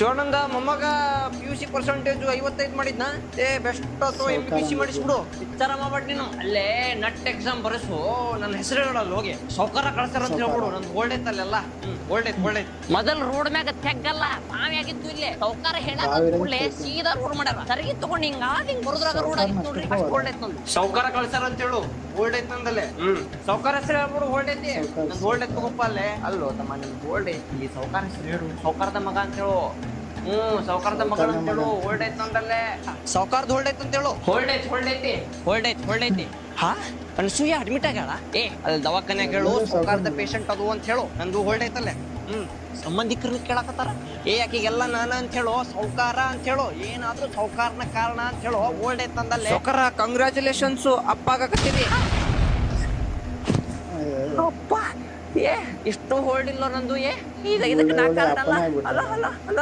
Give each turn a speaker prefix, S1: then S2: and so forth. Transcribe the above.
S1: ಶಿವಾನಂದ ಮೊಮ್ಮಗ PUC percentage 55 ಮಾಡಿದ್ನ. Best ಆತು MPC ಮಾಡಿಸ್ಬಿಡು. ವಿಚಾರ ಮಾಡ್ಬಿಟ್ಟು ನೀನು ಅಲ್ಲೇ ನಟ್ ಎಕ್ಸಾಮ್ ಬರೆಸು, ನನ್ನ ಹೆಸರು ಹೇಳಲ್ಲ ಹೋಗಿ ಸೌಕಾರ ಕಳ್ಸಾರ ಅಂತ ಹೇಳ್ಬಿಡು. ನಂದು ಗೋಲ್ಡ್ ಐತಲ್ಲೆಲ್ಲ ಗೋಲ್ಡ್ ಐತ್. ಮೊದಲ್ ರೋಡ್ ಮ್ಯಾಗ ತೆಗ್ಗಲ್ಲ ನಾವ್ ಆಗಿತ್ತು ಇಲ್ಲೇ ಸೌಕಾರ ಹೇಳೇ ಸೀದಾ ರೋಡ್ ಮಾಡ್ಯಾರ. ಸರಿಗೆ ತಗೊಂಡ್ ಹಿಂಗ್ ಬರೋದ್ರಾಗ ರೋಡ್ ಆಗಿತ್ತು ನೋಡ್ರಿ. ಅಷ್ಟು ಗೋಲ್ಡ್ ಐತ್ ನಂದು. ಸೌಕಾರ ಕಳ್ಸಾರ ಅಂತ ಹೇಳು, ಗೋಲ್ಡ್ ಐತ್ ನಂದಲ್ಲೇ. ಸೌಕಾರ ಹೆಸರು ಹೇಳ್ಬಿಡು, ಗೋಲ್ಡ್ ಐತಿ. ನನ್ ಗೋಲ್ಡ್ ಐತ್ ತಗೋಪ್ಪ ಅಲ್ಲೇ. ಅಲ್ಲೋ ತಮ್ಮ ನನ್ ಗೋಲ್ಡ್ ಐತಿ, ಸೌಕಾರ ಹೆಸರು ಹೇಳು. ಸೌಕಾರದ ಮಗ ಅಂತ ಹೇಳು. ಸೌಕಾರದ ಮಗ ಅಂತ ಹೇಳು. ಹೋಲ್ಡ್ ಐತ್ ನಂದಲ್ಲೇ. ಸೌಕಾರದ ಹೋಲ್ಡ್ ಐತ್ ಅಂತ ಹೇಳು. ಹೋಲ್ಡ್ ಐತಿ. ಹಾ ಅನ್ಸೂಯ ಅಡ್ಮಿಟ್ ಆಗ್ಯಾಳ. ಅಲ್ಲಿ ದವಾಖಾನ್ಯಾಗ ಹೇಳು ಸೌಕಾರದ ಪೇಷಂಟ್ ಅದು ಅಂತ ಹೇಳು. ನಂದು ಹೋಲ್ಡ್ ಐತಲ್ಲೇ. ಸಂಬಂಧಿಕರನ್ನ ಕೇಳಕತ್ತಾರ. ಆಕಿಗೆಲ್ಲ ನಾನ ಅಂತ ಹೇಳು, ಸೌಕಾರ ಅಂತ ಹೇಳು. ಏನಾದ್ರೂ ಸೌಕಾರನ ಕಾರಣ ಅಂತ ಹೇಳು. ಹೋಲ್ಡ್ ಐತ್ ನಂದಲ್ಲೇ. ಸೌಕಾರ ಕಂಗ್ರಾಚುಲೇಷನ್ಸ್, ಅಪ್ಪ ಆಗಕತ್ತೀವಿ. ಅಪ್ಪ ಇಷ್ಟು ಹೋಲ್ಡ್ ಇಲ್ಲ ನಂದು. ಇದಕ್ಕೆ ನಾ ಕಾರಣ ಅಲ್ಲ.